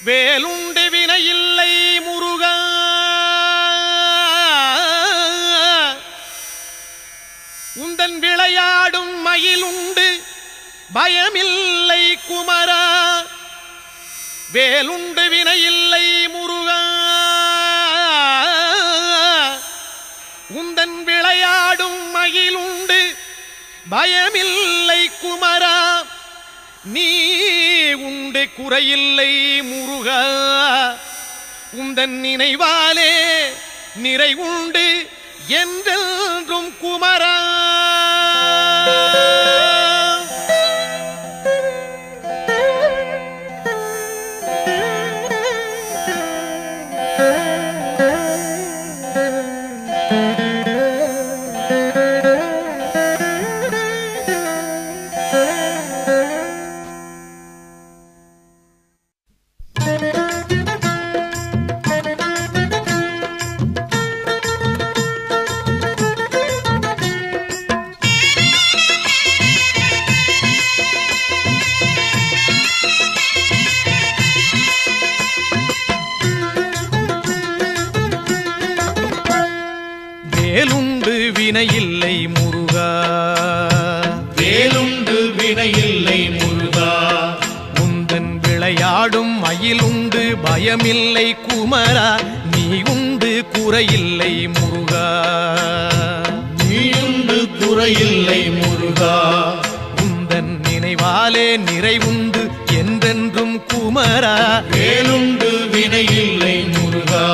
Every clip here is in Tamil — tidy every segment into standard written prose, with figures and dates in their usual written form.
வேலுண்டு வினையில்லை முருகா, உந்தன் விளையாடும் மயிலுண்டு பயமில்லை குமரா. வேலுண்டு வினையில்லை முருகா, உந்தன் விளையாடும் மயிலுண்டு பயமில்லை குமரா. நீ உண்டு குறையில்லை முருகா, உந்தன் நினைவாலே நிறை உண்டு என்றென்றும் குமரா. வேலுண்டு வினையில்லை முருகா, வேலுண்டு வினையில்லை முருகா, உந்தன் விளையாடும் மயிலுண்டு பயமில்லை குமரா. நீ உண்டு குறையில்லை முருகா, நீயுண்டு குறையில்லை முருகா, உந்தன் நினைவாலே நிறைவுண்டு என்றென்றும் குமரா. வேலுண்டு வினையில்லை முருகா,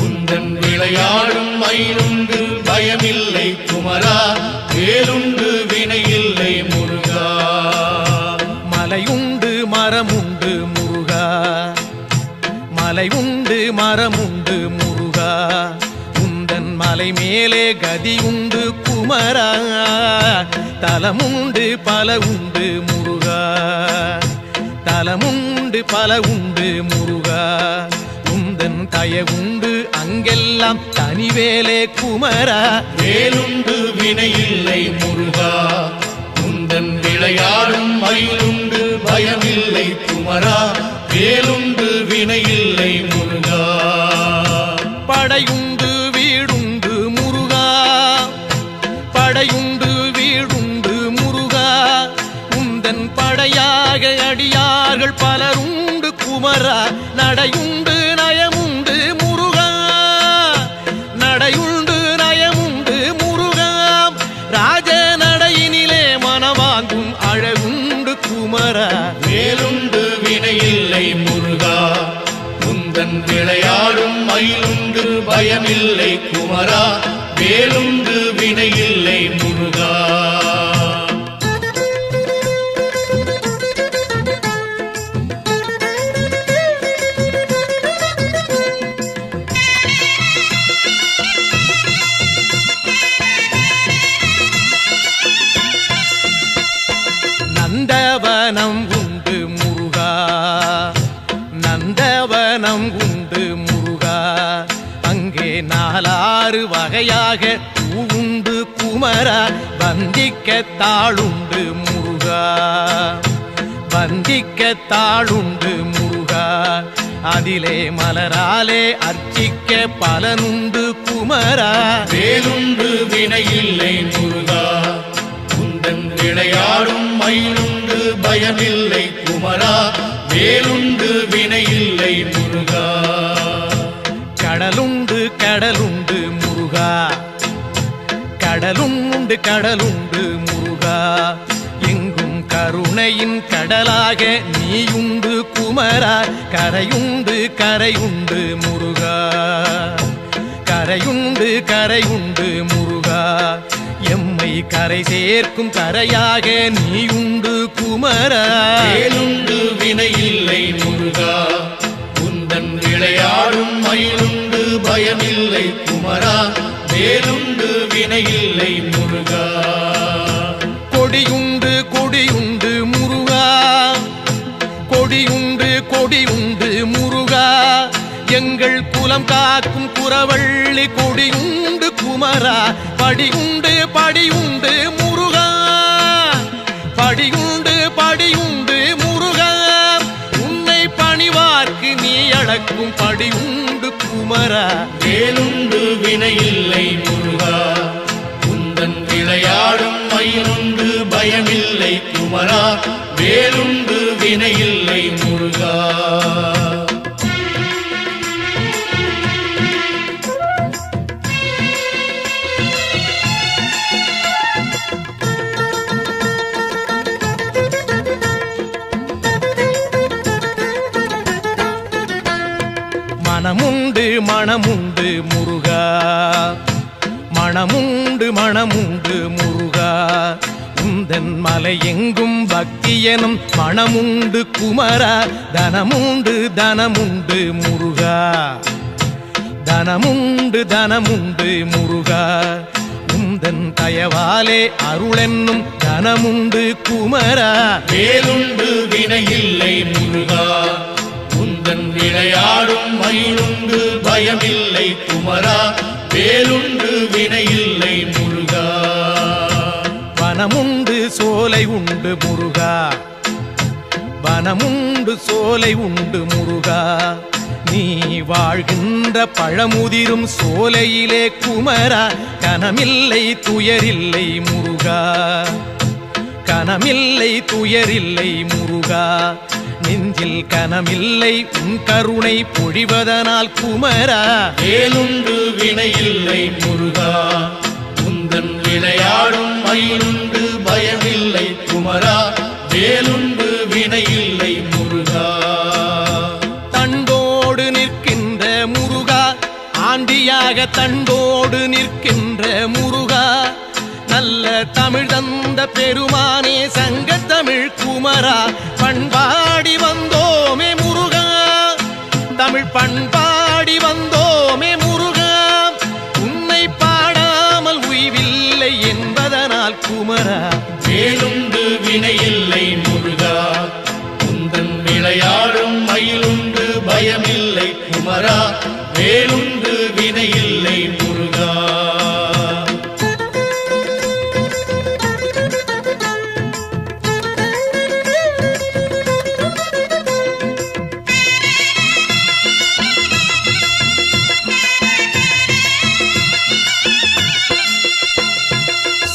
உந்தன் விளையாடும் மயிலுண்டு பயமில்லை குமரா. வேலுண்டு வினையில்லை முருகா, மலையுண்டு மரமுண்டு முருகா, மலையுண்டு மரமுண்டு முருகா, உந்தன் மலை மேலே கதியுண்டு குமரா. தலமுண்டு பல உண்டு முருகா, தலமுண்டு பல உண்டு முருகா, உந்தன் தயவுண்டு அங்கெல்லாம் தனிவேலே குமரா. வேலுண்டு வினையில்லை முருகா, உந்தன் விளையாடும் மயிலுண்டு பயமில்லை குமரா. வேலுண்டு வினையில்லை முருகா, படையுண்டு வீடுண்டு முருகா, படையுண்டு வீடுண்டு முருகா, உந்தன் படையாக அடியார்கள் பலருண்டு குமரா. நடையுண்டு நயமுண்டு முருகா, நடையுண்டு நயமுண்டு முருகா, ராஜ நடையினிலே மனவாங்கும் அழகுண்டு குமரா. வேலுண்டு வினையில்லை முருகா, உந்தன் விளையாடும் மயிலுண்டு பயமில்லை குமரா. வேலுண்டு வினையில்லை முருகா, நந்தவனம் உண்டு முருகா, நந்தவனம் உண்டு முருகா, அங்கே நாலாறு வகையாக பூவுண்டு குமரா. வந்திக்க தாளுண்டு முருகா, வந்திக்க தாளுண்டு முருகா, அதிலே மலராலே அர்ச்சிக்க பலனுண்டு குமரா. வேலுண்டு வினையில்லை முருகா, உந்தன் விளையாடும் மயிலுண்டு பயமில்லை குமரா. வேலுண்டு வினையில்லை முருகா, கடலுண்டு கடலுண்டு முருகா, கடலுண்டு கடலுண்டு முருகா, எங்கும் கருணையின் கடலாக நீயுண்டு குமரா. கரையுண்டு கரையுண்டு முருகா, கரையுண்டு கரையுண்டு முருகா, எம்மை கரை சேர்க்கும் கரையாக நீயுண்டு குமரா. வேலுண்டு வினையில்லை முருகா, உந்தன் விளையாடும் மயிலுண்டு பயமில்லை குமரா. வேலுண்டு வினையில்லை முருகா, கொடியுண்டு கொடியுண்டு முருகா, கொடியுண்டு கொடியுண்டு முருகா, எங்கள் குலம் காக்கும் குறவள்ளி கொடியுண்டு குமரா. படியுண்டு படியுண்டு முருகா, படியுண்டு படியுண்டு முருகா, உன்னை பணிவார் மணக்கும் படி உண்டு குமரா. வேலுண்டு வினையில்லை முருகா, உந்தன் விளையாடும் மயிலுண்டு பயமில்லை குமரா. வேலுண்டு வினையில்லை முருகா. மனமுண்டு மனமுண்டு முருகா, மனமுண்டு மனமுண்டு முருகா. உந்தன் மலை எங்கும் பக்தி எனும் மனமுண்டு குமரா. தனமுண்டு தனமுண்டு முருகா, தனமுண்டு தனமுண்டு முருகா. உந்தன் தயவாலே அருளென்னும் தனமுண்டு குமரா. வேலுண்டு வினையில்லை முருகா, உந்தன் விளையாடும் மயிலுண்டு பயமில்லை குமரா. வேலுண்டு வினையில்லை முருகா. வனமுண்டு சோலை உண்டு முருகா, வனமுண்டு சோலை உண்டு முருகா. நீ வாழ்கின்ற பழமுதிரும் சோலையிலே குமரா. கனமில்லை துயரில்லை முருகா, கனமில்லை துயரில்லை முருகா. நெஞ்சில் கனமில்லை உன் கருணை பொழிவதனால் குமரா. வேலுண்டு வினையில்லை முருகா, உந்தன் விளையாடும் மயிலுண்டு பயமில்லை குமரா. வேலுண்டு வினையில்லை முருகா. தண்டோடு நிற்கின்ற முருகா, ஆண்டியாக தண்டோடு நிற்கின்ற முருகா. நல்ல தமிழ் தந்த பெருமானே சங்கத்தமிழ் குமரா. பண்பாடி வந்தோமே முருகா, தமிழ் பண்பாடி வந்தோமே முருகா. உன்னை பாடாமல் உய்வில்லை என்பதனால் குமரா. வேலுண்டு வினையில்லை முருகா, உந்தன் விளையாடும் மயிலுண்டு பயமில்லை குமரா. வேலுண்டு வினையில்லை முருகா.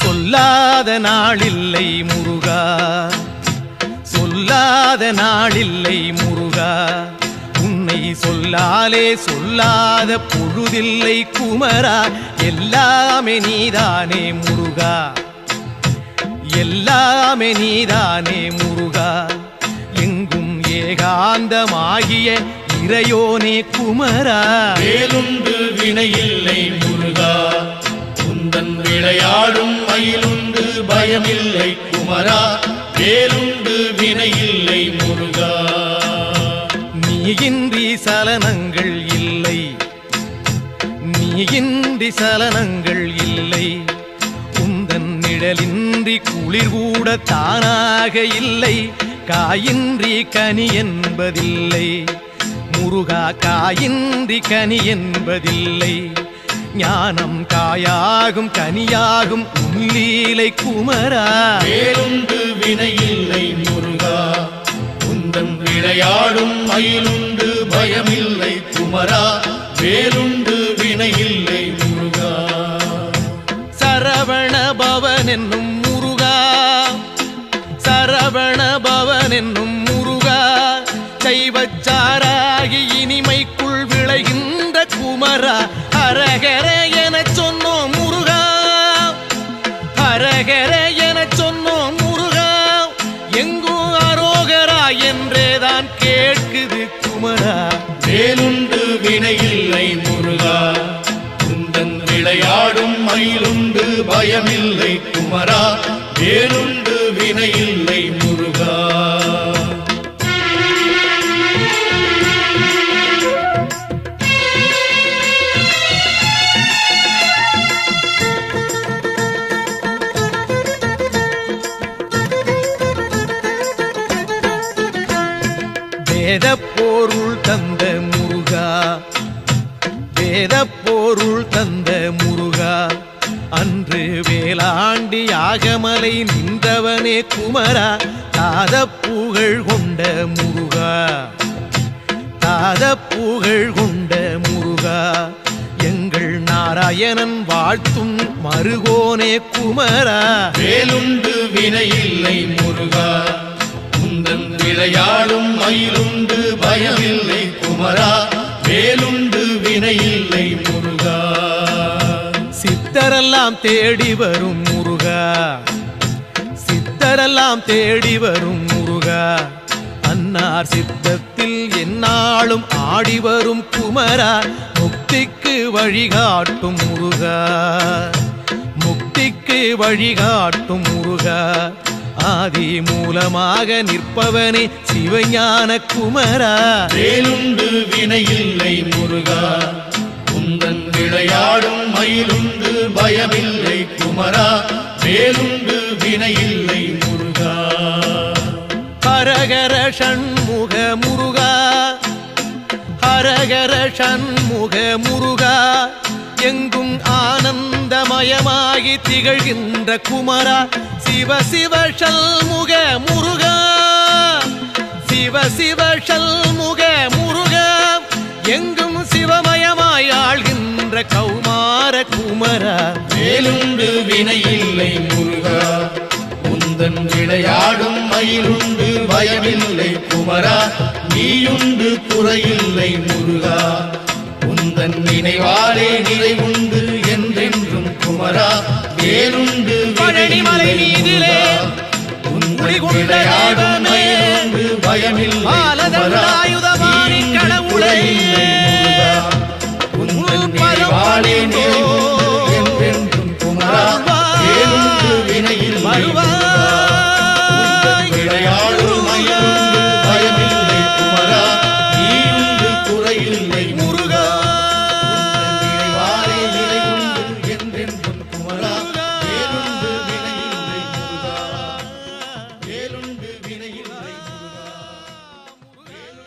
சொல்லாத நாளில்லை முருகா, சொல்லாத நாளில்லை முருகா. உன்னை சொல்லாலே சொல்லாத பொழுதில்லை குமரா. எல்லாமே நீதானே முருகா, எல்லாமே நீதானே முருகா. எங்கும் ஏகாந்தமாகிய இறையோனே குமரா. வேலுண்டு வினையில்லை முருகா, உந்தன் விளையாடும் மயிலுண்டு பயமில்லை குமரா. வேலுண்டு வினையில்லை முருகா. நீயின்றி சலனங்கள் இல்லை, நீயின்றி சலனங்கள் இல்லை. உந்தன் நிழலின்றி குளிர் கூட தானாக இல்லை. காயின்றி கனி என்பதில்லை முருகா, காயின்றி கனி என்பதில்லை. ஞானம் காயாகும் கனியாகும் உள்ளீலை குமரா. வேலுண்டு வினையில்லை முருகா, உந்தன் விளையாடும் மயிலுண்டு பயமில்லை குமரா. வேலுண்டு வினையில்லை முருகா. சரவண பவன் என்னும் முருகா, சரவண பவன் என்னும் முருகா. சைவச்சாராகி இனிமைக்குள் விளைகின்ற குமரா. ஹரஹர என சொன்னோம் முருகா, ஹரஹர என சொன்னோம் முருகா. எங்கும் அரோகரா என்றேதான் கேட்குது குமரா. வேலுண்டு வினையில்லை முருகா, உந்தன் விளையாடும் மயிலுண்டு பயமில்லை குமரா. வேலுண்டு வினையில்லை முருகா. வேத பொருள் தந்த முருகா, வேத பொருள் தந்த முருகா. அன்று வேளாண்டி யாகமலை நின்றவனே குமரா. தாத புகழ் கொண்ட முருகா, மாறாத புகழ் கொண்ட முருகா எங்கள் நாராயணன் வாழ்த்தும் மருகோனே குமரா வேலுண்டு வினையில்லை முருகா உந்தன் விளையாடும் மயிலுண்டு பயமில்லை குமரா வேலுண்டு வினையில்லை முருகா சித்தரெல்லாம் தேடி வரும் முருகா சித்தரெல்லாம் தேடி வரும் முருகா அன்னார் சித்தத்தில் எந்நாளும் ஆடி வரும் குமரா முக்திக்கு வழிகாட்டும் முருகா முக்திக்கு வழிகாட்டும் முருகா ஆதி மூலமாக நிற்பவனே சிவஞான குமரா வேலுண்டு வினையில்லை முருகா உந்தன் விளையாடும் மயிலுண்டு பயமில்லை குமரா வேலுண்டு வினையில்லை முருகா ஹரஹர ஷண்முக முருகா ஹரஹர ஷண்முக முருகா எங்கும் ஆனந்தமயமாகி திகழ்கின்ற குமரா சிவ சிவ ஷண்முக முருகா சிவ சிவ ஷண்முக முருகா எங்கும் சிவமயமாய் ஆள்கின்ற கௌமார குமரா வேலுண்டு வினையில்லை முருகா உந்தன் விளையாடும் மயிலுண்டு பயமில்லை குமரா நீயுண்டு குறையில்லை முருகா உந்தன் நினைவாலே நிறைவுண்டு என்றென்றும் குமரா வேலுண்டு பழனிமலை மீதிலே உந்தன் விளையாடும் மயிலுண்டு பயமில்லை குமரா நீயுண்டு குறையில்லை முருகா உந்தன் நினைவாலே நிறைவுண்டு என்றென்றும் குமரா வேலுண்டு வினையில்லை முருகா உந்தன் விளையாடும் மயிலுண்டு பயமில்லை குமரா நீயுண்டு குறையில்லை முருகா உந்தன் நினைவாலே நிறைவுண்டு என்றென்றும் குமரா வேலுண்டு வினையில்லை முருகா வேலுண்டு வினையில்லை முருகா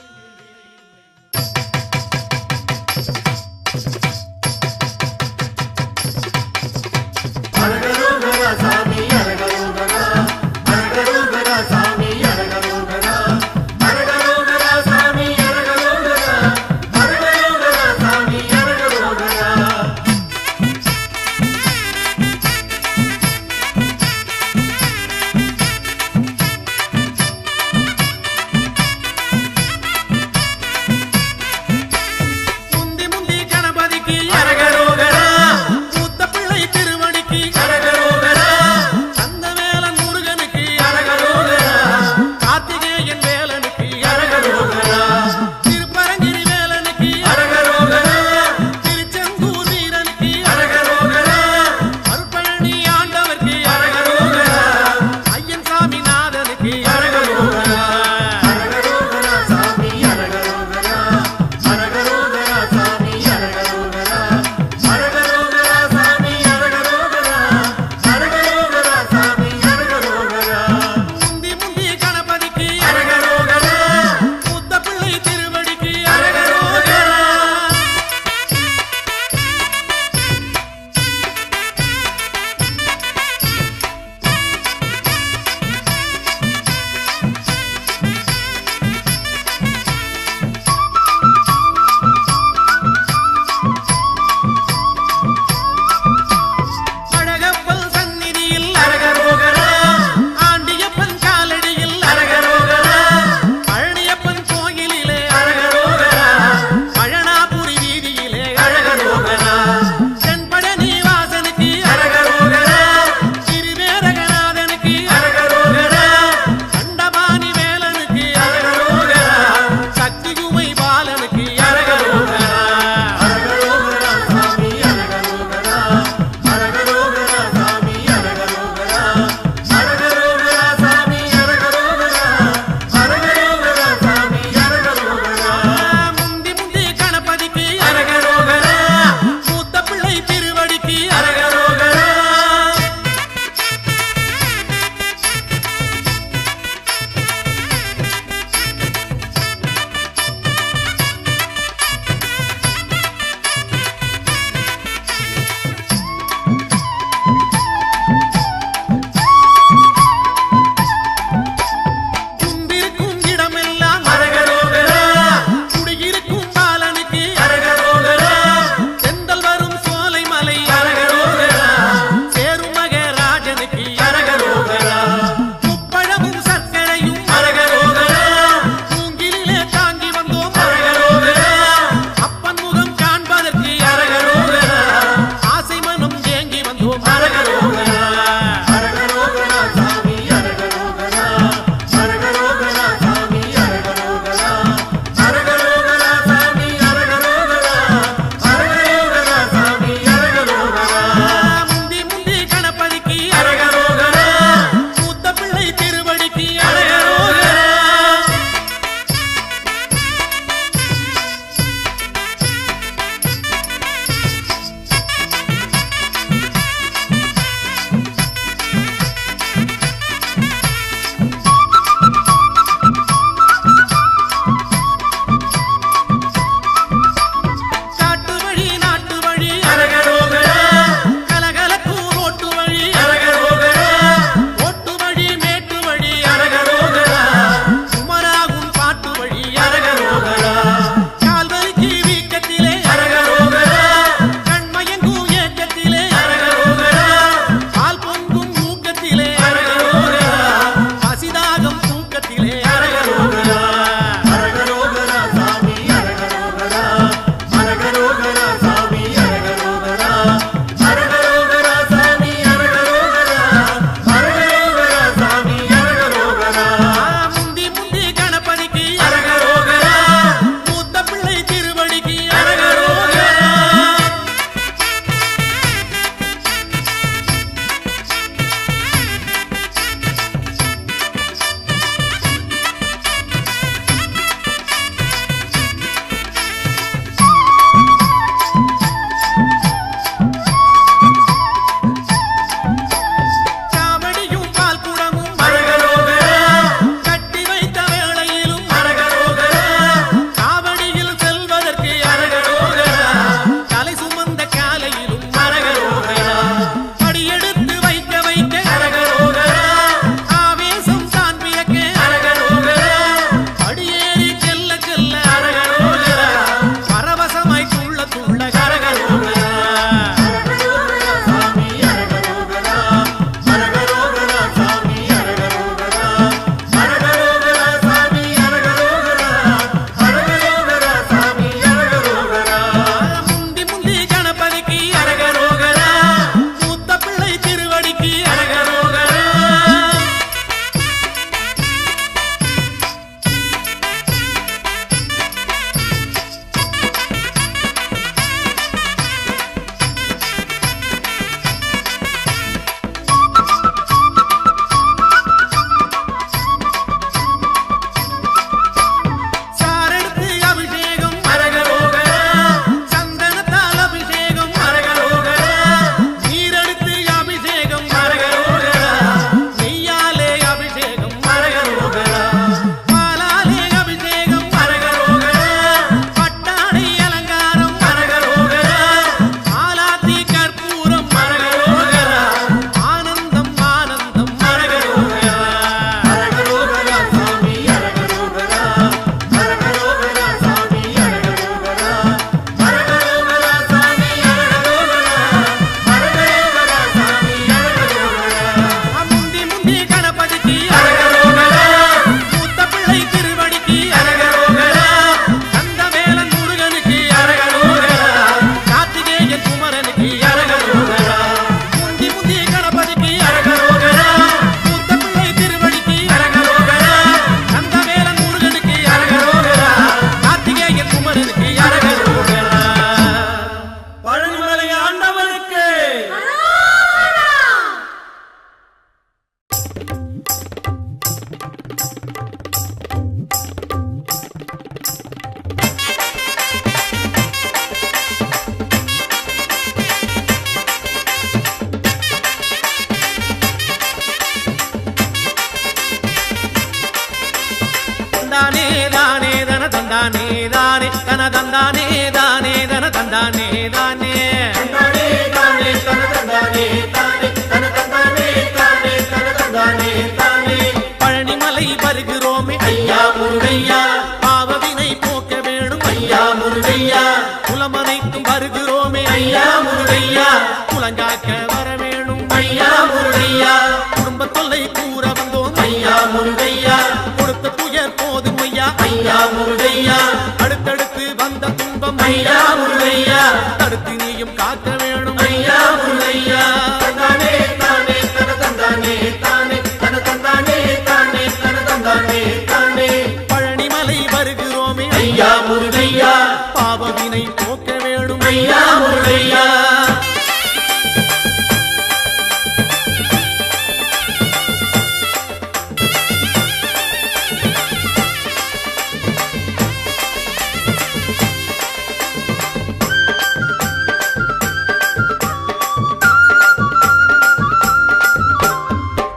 தந்தானே தானே தந்தானே தானே தனதந்தானே தானே தனதந்தானே தானே தனதந்தானே தானே பழனிமலை வருகிறோமே ஐயா முருகையா பாவவினை போக்க வேணும் ஐயா முருகையா குலமனைத்தும் வருகிறோமே ஐயா முருகையா குலங்காக்க வர வேணும் ஐயா முருகையா குடும்ப தொல்லை கூற வந்தோம் ஐயா முருகையா கொடுத்த துயர் போதும் ஐயா ஐயா முருகையா அடுத்தடுத்து வந்த துன்பம் ஐயா முருகையா தடுத்து நீயும் காக்க வேணும் ஐயா முருகையா தந்தானே தானே தனதந்தானே தானே தனதந்தானே தானே தனதந்தானே தானே பழனிமலை வருகிறோமே ஐயா முருகையா பாவவினை போக்க வேணும் ஐயா முருகையா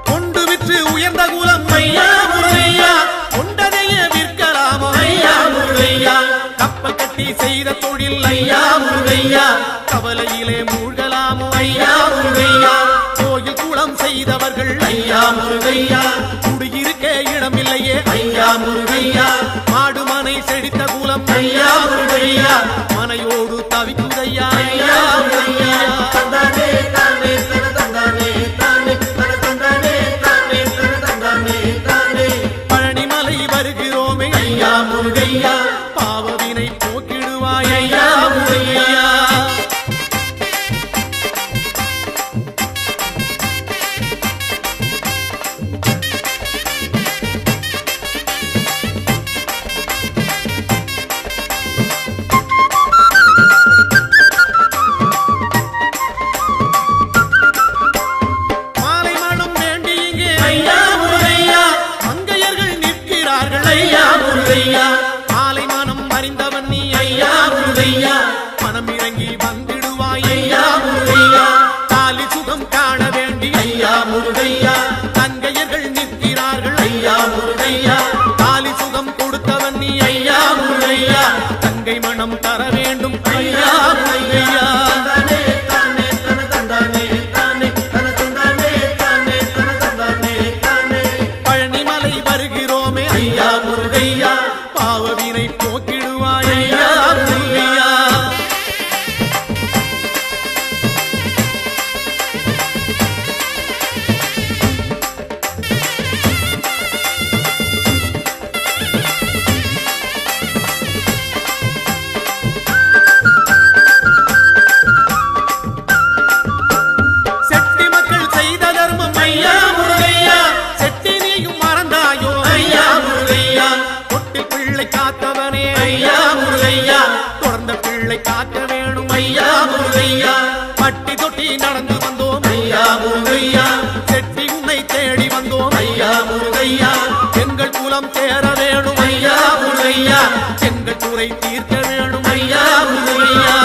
கொண்டு விற்று உயர்ந்த குலம் ஐயா முருகையா கொண்டதையே விற்கலாமோ ஐயா முருகையா கப்பல் கட்டி செய்த தொழில் ஐயா முருகையா கவலையிலே மூழ்கலாமோ ஐயா முருகையா கோயில் குளம் செய்தவர்கள் ஐயா முருகையா குடியிருக்க இடமில்லையே ஐயா முருகையா மாடுமனை செழித்த குலம் ஐயா முருகையா மனையோடு தவிக்குதையா ஐயா முருகையா தந்தானே தானே தனதந்தானே தானே தனதந்தானே தானே தனதந்தானே தானே பழனிமலை வருகிறோமே ஐயா முருகையா பாவவினை போக்கிடுவாய் ஐயா முருகையா மாலை மனம் வேண்டி இங்கே ஐயா முருகையா மங்கையர்கள் நிற்கிறார்கள் ஐயா முருகையா மாலை மனம் அறிந்தவன் நீ ஐயா முருகையா மனம் இறங்கி வந்திடுவாய் ஐயா முருகையா தாலி சுகம் காண வேண்டி ஐயா முருகையா தங்கையர்கள் நிற்கிறார்கள் ஐயா முருகையா தாலி சுகம் கொடுத்தவன் நீ ஐயா முருகையா தங்கை மனம் தர வேண்டும் ஐயா முருகையா தந்தானே தானே தனதந்தானே தானே தனதந்தானே தானே தனதந்தானே தானே பழனிமலை வருகிறோமே ஐயா முருகையா பாவவினை போக்கிடுவாய் ஐயா முருகையா செட்டி மக்கள் செய்த தர்மம் ஐயா முருகையா செட்டி நீயும் மறந்தாயோ ஐயா முருகையா தொட்டில் பிள்ளை காத்தவனே ஐயா முருகையா தொடர்ந்த பிள்ளை காக்க வேணும் ஐயா முருகையா பட்டி தொட்டி நடந்து வந்தோம் ஐயா முருகையா செட்டி உன்னை தேடி வந்தோம் ஐயா முருகையா எங்கள் குலம் சேர வேணும் ஐயா முருகையா எங்கள் குறை தீர்க்க வேணும் ஐயா முருகையா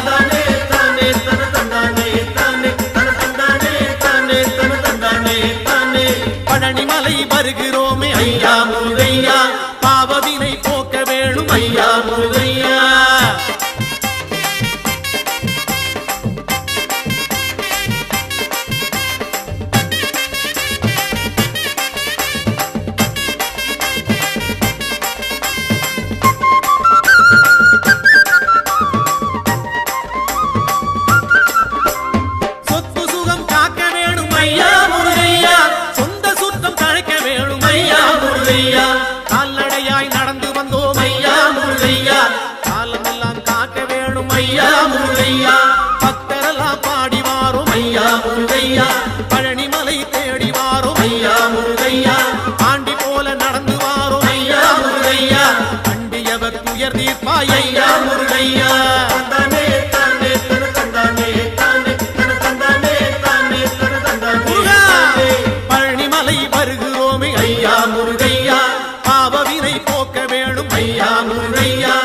தந்தானே தானே தனதந்தானே தானே தனதந்தானே தானே தனதந்தானே தானே பழனிமலை வருகிறோமே ஐயா முருகையா பாவவினை போக்க வேணும் ஐயா முருகையா சொத்து சுகம் காக்க வேணும் ஐயா முருகையா சொந்த சுத்தம் தழைக்க வேணும் ஐயா முருகையா கால்நடையாய் நடந்து வந்தோம் ஐயா முருகையா காலமெல்லாம் காக்க வேணும் ஐயா முருகையா பக்தரெல்லாம் பாடி வாரும் ஐயா முருகையா பழனிமலை தேடி வாரும் ஐயா முருகையா ஆண்டி போல நடந்து வாரும் ஐயா முருகையா அண்டியவர் துயர் தீர்ப்பாய் ஐயா முருகையா தந்தானே தானே தனதந்தானே தானே தனதந்தானே தானே தனதந்தானே முருகா! தானே பழனிமலை வருகிறோமே ஐயா முருகையா பாவவினை போக்க வேணும் ஐயா முருகையா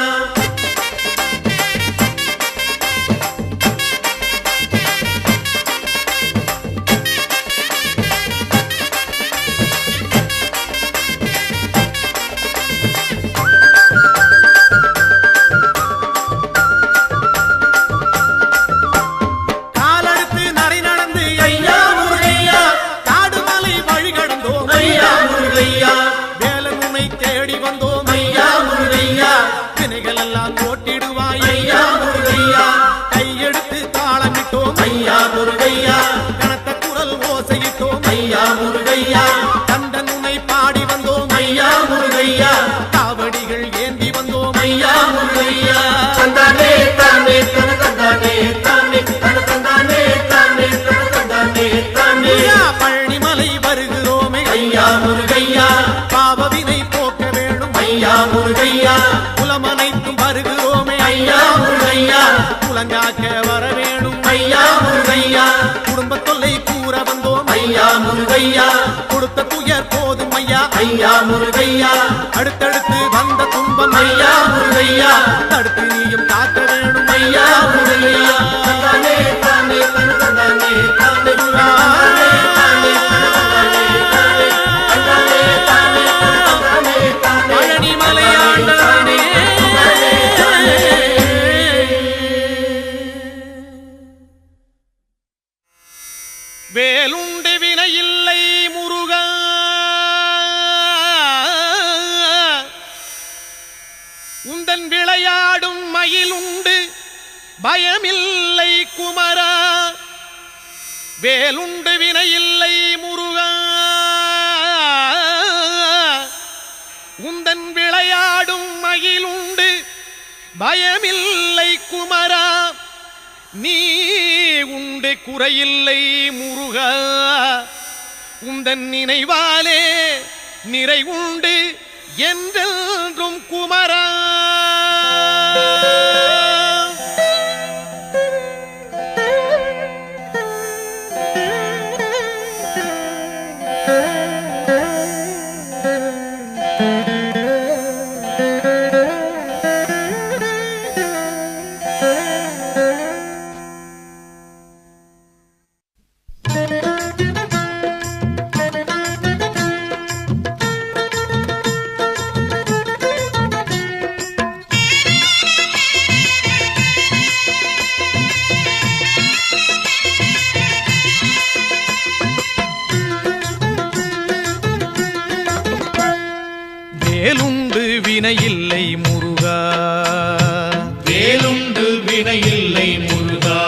நல்லா போட்டிடுவாய் ஐயா முருகையா கையெடுத்து தாளமிட்டோம் ஐயா முருகையா கனத்த குரல் ஓசையிட்டோம் ஐயா முருகையா கந்தன் உன்னை பாடி வந்தோம் ஐயா முருகையா காவடிகள் ஏந்தி வந்தோம் ஐயா முருகையா தந்தானே தானே தன தந்தானே தானே தன தந்தானே தானே தன தந்தானே தானே ஐயா பழனிமலை வருகிறோமே ஐயா முருகையா பாவவினை போக்க வேணும் ஐயா முருகையா குலமனைத்தும் வருகிறோமே ஐயா முருகையா குலங்காக்க வர வேணும் ஐயா முருகையா குடும்ப தொல்லை கூற வந்தோம் ஐயா முருகையா கொடுத்த துயர் போதும் ஐயா ஐயா முருகையா அடுத்தடுத்து வந்த துன்பம் ஐயா முருகையா தடுத்து நீயும் காக்க வேணும் ஐயா முருகையா தந்தானே தானே தன தந்தானே தானே தந்தானே தானே தன தந்தானே தானே தந்தானே தானே தன தந்தானே தானே பழனிமலையாண்டவனே வேலுண்டு வினையில்லை முருகா உந்தன் விளையாடும் மயிலுண்டு பயமில்லை குமரா வேலுண்டு வினையில்லை முருகா உந்தன் விளையாடும் மயிலுண்டு பயமில்லை குமரா நீ உண்டு குறையில்லை முருகா உந்தன் நினைவாலே நிறை உண்டு என்றென்றும் குமரா வேலுண்டு வினையில்லை முருகா வேலுண்டு வினையில்லை முருகா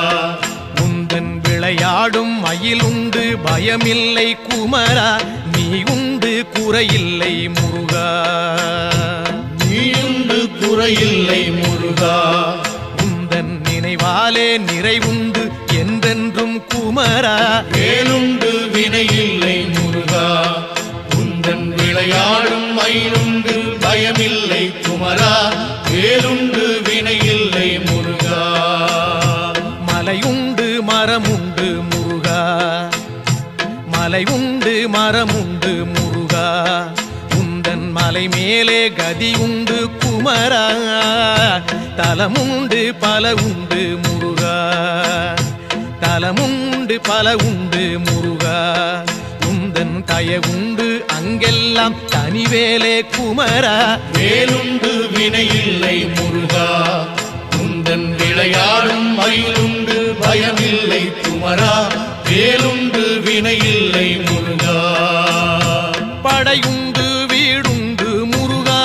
உந்தன் விளையாடும் மயிலுண்டு பயமில்லை குமரா நீ உண்டு குறையில்லை முருகா நீயுண்டு குறையில்லை முருகா உந்தன் நினைவாலே நிறைவுண்டு என்றென்றும் குமரா வேலுண்டு வினையில்லை முருகா உந்தன் விளையாடும் மயிலுண்டு பயமில்லை குமரா வேலுண்டு வினையில்லை முருகா மலையுண்டு மரமுண்டு முருகா மலை உண்டு மரமுண்டு முருகா உந்தன் மலை மேலே கதி உண்டு குமரா தலமுண்டு பல உண்டு முருகா தலமுண்டு பல உண்டு முருகா உந்தன் தயவுண்டு அங்கெல்லாம் தனிவேலே குமரா வேலுண்டு வினையில்லை முருகா உந்தன் விளையாடும் மயிலுண்டு பயமில்லை குமரா வேலுண்டு வினையில்லை முருகா படையுண்டு வீடுண்டு முருகா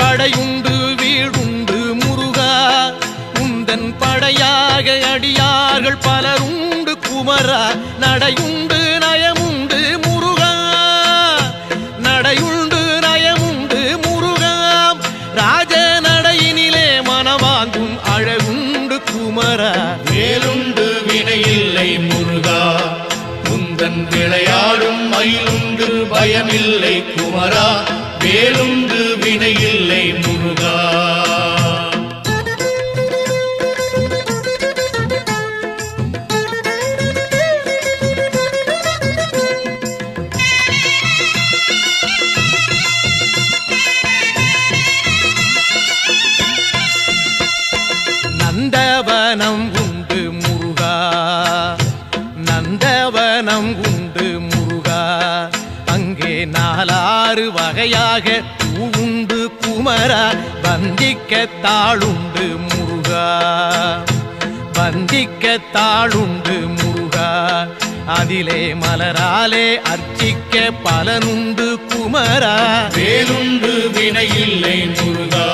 படையுண்டு வீடுண்டு முருகா உந்தன் படையாக அடியார்கள் பலருண்டு குமரா நடையுண்டு நயமுண்டு முருகா நடையுண்டு நயமுண்டு முருகா ராஜ நடையினிலே மனவாங்கும் அழகுண்டு குமரா வேலுண்டு வினையில்லை முருகா உந்தன் விளையாடும் மயிலுண்டு பயமில்லை குமரா வேலுண்டு வினையில்லை முருகா நந்தவனம் உண்டு முருகா நந்தவனம் உண்டு முருகா அங்கே நாலாறு வகையாக பூவுண்டு குமரா வந்திக்க தாளுண்டு முருகா வந்திக்க தாளுண்டு முருகா அதிலே மலராலே அர்ச்சிக்க பலனுண்டு குமரா வேலுண்டு வினையில்லை முருகா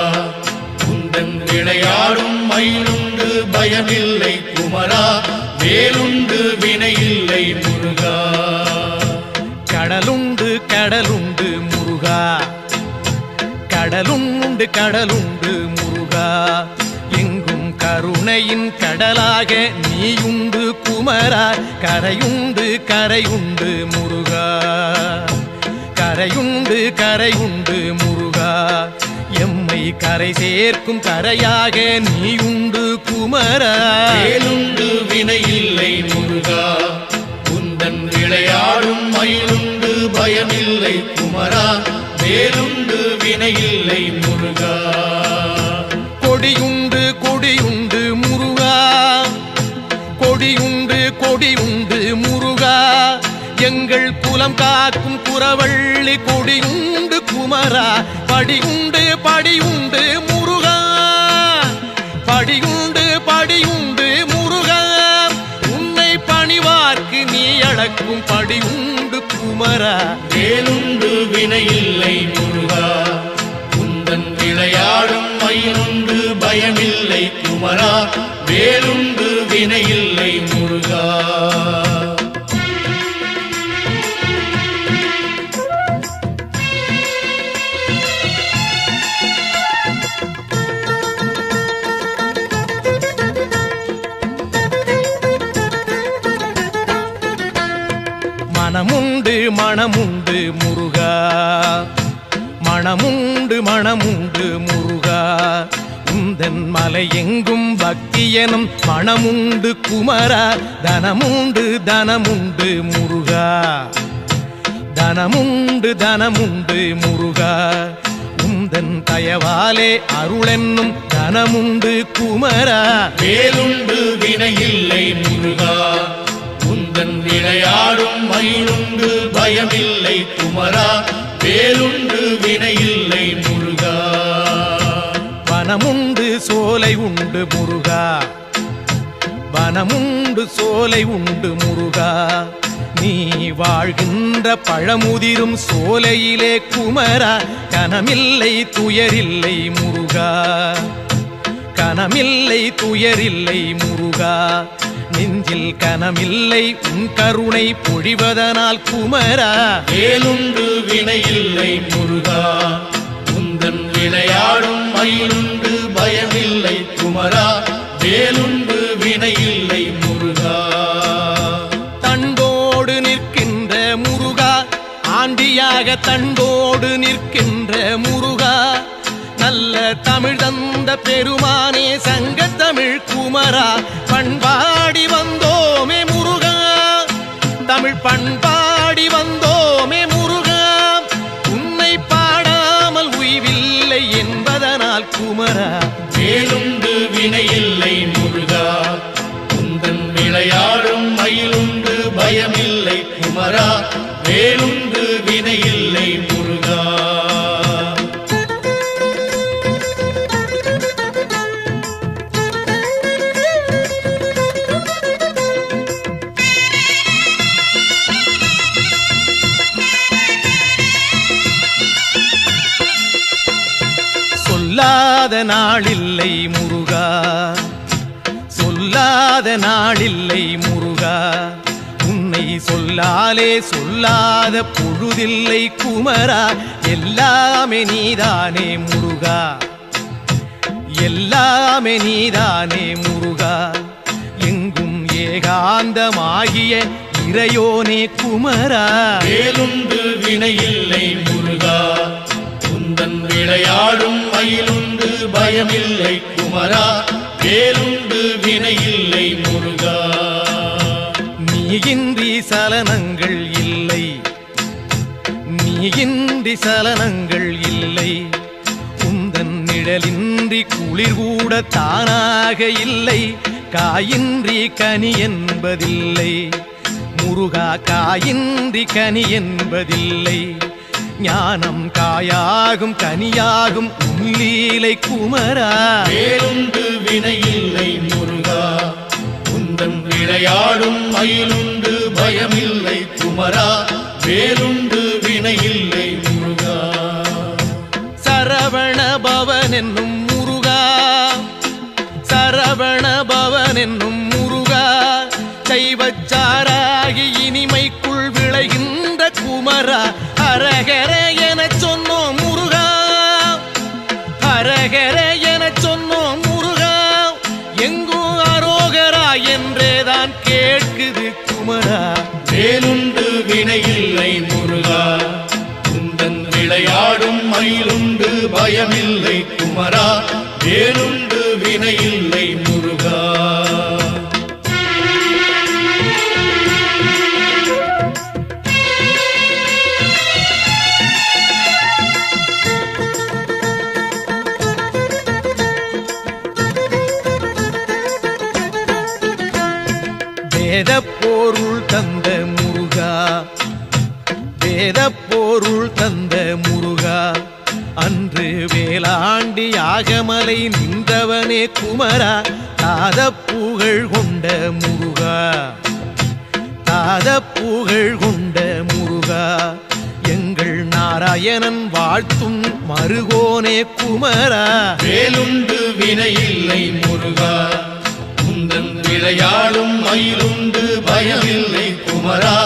பயமில்லை குமரா, வேலுண்டு வினையில்லை முருகா. கடலுண்டு கடலுண்டு முருகா, கடலுண்டு கடலுண்டு முருகா, எங்கும் கருணையின் கடலாக நீயுண்டு குமரா, கரையுண்டு கரையுண்டு முருகா, கரையுண்டு கரையுண்டு முருகா, எம்மை கரை சேர்க்கும் கரையாக நீயுண்டு குமரா. வேலுண்டு வினையில்லை முருகா, உந்தன் விளையாடும் மயிலுண்டு பயமில்லை குமரா, வேலுண்டு வினையில்லை முருகா. கொடியுண்டு கொடியுண்டு முருகா, கொடியுண்டு கொடியுண்டு முருகா, எங்கள் குலம் காக்கும் குறவள்ளி கொடியுண்டு குமரா, படியுண்டு படியுண்டு முருகா, படியுண்டு படியுண்டு முருகா, உன்னை பணிவார்க்கு நீ அளக்கும் படியுண்டு குமரா. வேலுண்டு வினையில்லை முருகா, உந்தன் விளையாடும் மயிலுண்டு பயமில்லை குமரா, வேலுண்டு வினையில்லை முருகா. மனமுண்டு மனமுண்டு முருகா, மனமுண்டு மனமுண்டு முருகா, உந்தன் மலை எங்கும் பக்தி எனும் மனமுண்டு குமரா, தனமுண்டு தனமுண்டு முருகா, தனமுண்டு தனமுண்டு முருகா, உந்தன் தயவாலே அருளென்னும் தனமுண்டு குமரா. வேலுண்டு வினையில்லை முருகா, உந்தன் விளையாடும் மயிலுண்டு பயமில்லை குமரா, வேலுண்டு வினையில்லை முருகா. வனமுண்டு சோலை உண்டு முருகா, வனமுண்டு சோலை உண்டு முருகா, நீ வாழ்கின்ற பழமுதிரும் சோலையிலே குமரா, கனமில்லை துயரில்லை முருகா, கனமில்லை துயரில்லை முருகா, நெஞ்சில் கனமில்லை உன் கருணை பொழிவதனால் குமரா. வேலுண்டு வினையில்லை முருகா, உந்தன் விளையாடும் மயிலுண்டு பயமில்லை குமரா, வேலுண்டு வினையில்லை முருகா. தண்டோடு நிற்கின்ற முருகா, ஆண்டியாக தண்டோடு நிற்கின்ற முருகா, நல்ல தமிழ் தந்த பெருமானே சங்க தமிழ் குமரா, பண்பாடி வந்தோமே முருகா, தமிழ் பண்பாடி வந்தோமே முருகா, உன்னை பாடாமல் உய்வில்லை என்பதனால் குமரா. வேலுண்டு வினையில்லை முருகா, உந்தன் விளையாடும் மயிலுண்டு பயமில்லை குமரா, வேலுண்டு வினையில்லை முருகா. சொல்லாத நாளில்லை முருகா, சொல்லாத நாளில்லை முருகா, உன்னை சொல்லாலே சொல்லாத பொழுதில்லை குமரா, எல்லாமே நீதானே முருகா, எல்லாமே நீதானே முருகா, எங்கும் ஏகாந்தமாகிய இறையோனே குமரா. வேலுண்டு வினையில்லை முருகா, உந்தன் விளையாடும் மயிலுண்டு பயமில்லை குமரா, வேலுண்டு வினையில்லை முருகா. நீயின்றி சலனங்கள் இல்லை, நீயின்றி சலனங்கள் இல்லை, உந்தன் நிழலின்றி குளிர் கூட தானாக இல்லை, காயின்றி கனி என்பதில்லை முருகா, காயின்றி கனி என்பதில்லை, ஞானம் காயாகும் கனியாகும் உள்ளீலை குமரா. வேலுண்டு வினையில்லை முருகா, உந்தன் விளையாடும் மயிலுண்டு பயமில்லை குமரா, வேலுண்டு வினையில்லை முருகா. சரவண பவன் என்னும் முருகா, சரவண சரவண பவன் என்னும் முருகா, சைவச்சாராகி இனிமைக்குள் விளைகின்ற குமரா, அரகர எனச் சொன்னோம் முருகா, அரகர எனச் சொன்னோம் முருகா, எங்கும் அரோகரா என்றேதான் கேட்குது குமரா. வேலுண்டு வினையில்லை முருகா, உந்தன் விளையாடும் மயிலுண்டு பயமில்லை குமரா, வேலுண்டு வினையில்லை முருகா. வேதப்பொருள் தந்த முருகா, வேதப்பொருள் தந்த முருகா, அன்று வேளாண்டி யாகமலை நின்றவனே குமரா, தாதப்புகழ் கொண்ட முருகா, தாதப்புகழ் கொண்ட முருகா, எங்கள் நாராயணன் வாழ்த்தும் மருகோனே குமரா. வேலுண்டு வினையில்லை முருகா, உந்தன் விளையாடும் மயிலுண்டு பயமில்லை குமரா,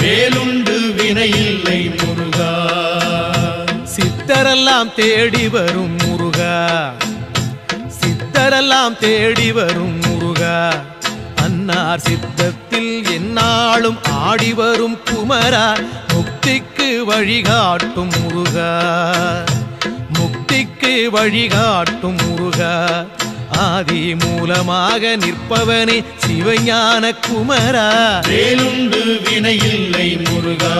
வேலுண்டு வினையில்லை முருகா. சித்தரெல்லாம் தேடி வரும் முருகா, சித்தரெல்லாம் தேடி வரும் முருகா, அன்னார் சித்தத்தில் எந்நாளும் ஆடி வரும் குமரா, முக்திக்கு வழிகாட்டும் முருகா, முக்திக்கு வழிகாட்டும் முருகா, ஆதி மூலமாக நிற்பவனே சிவஞான குமரா. வேலுண்டு வினையில்லை முருகா,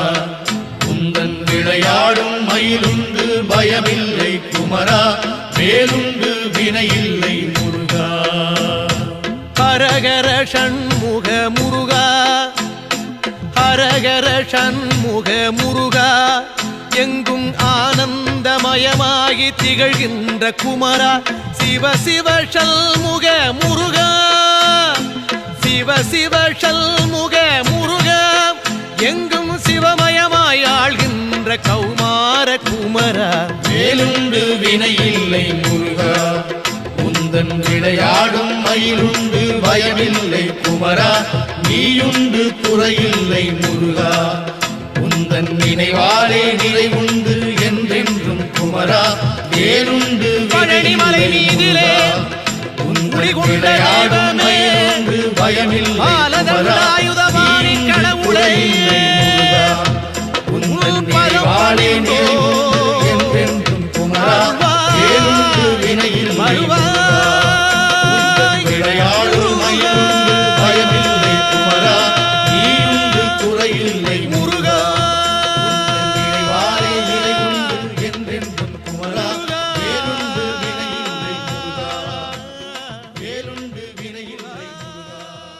உந்தன் விளையாடும் மயிலுண்டு பயமில்லை குமரா, வேலுண்டு வினையில்லை முருகா. ஹரஹர ஷண்முக முருகா, ஹரஹர ஷண்முக முருகா, எங்கும் ஆனந்தமயமாகி திகழ்கின்ற குமரா, சிவ சிவ ஷண்முக முருகா, சிவ சிவ ஷண்முக முருகா, எங்கும் சிவமயமாய் ஆள்கின்ற கௌமார குமரா. வேலுண்டு வினையில்லை முருகா, உந்தன் விளையாடும் மயிலுண்டு பயமில்லை குமரா, நீயுண்டு குறையில்லை முருகா, உந்தன் நினைவாலே நிறைவுண்டு என்றென்றும் குமரா, வேலுண்டு பழனிமலை மீதிலே விளையாடும் மயிலுண்டு பயமில்லை குமரா, நீயுண்டு குறையில்லை முருகா, உந்தன் நினைவாலே நிறைவுண்டு என்றென்றும் குமரா, வேலுண்டு வினையில்லை முருகா, உந்தன் விளையாடும் மயிலுண்டு பயமில்லை குமரா, நீயுண்டு குறையில்லை முருகா, உந்தன் நினைவாலே நிறைவுண்டு என்றென்றும் குமரா, வேலுண்டு வினையில்லை முருகா, வேலுண்டு வினையில்லை முருகா, வேலுண்டு வினையில்லை.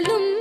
நாளும்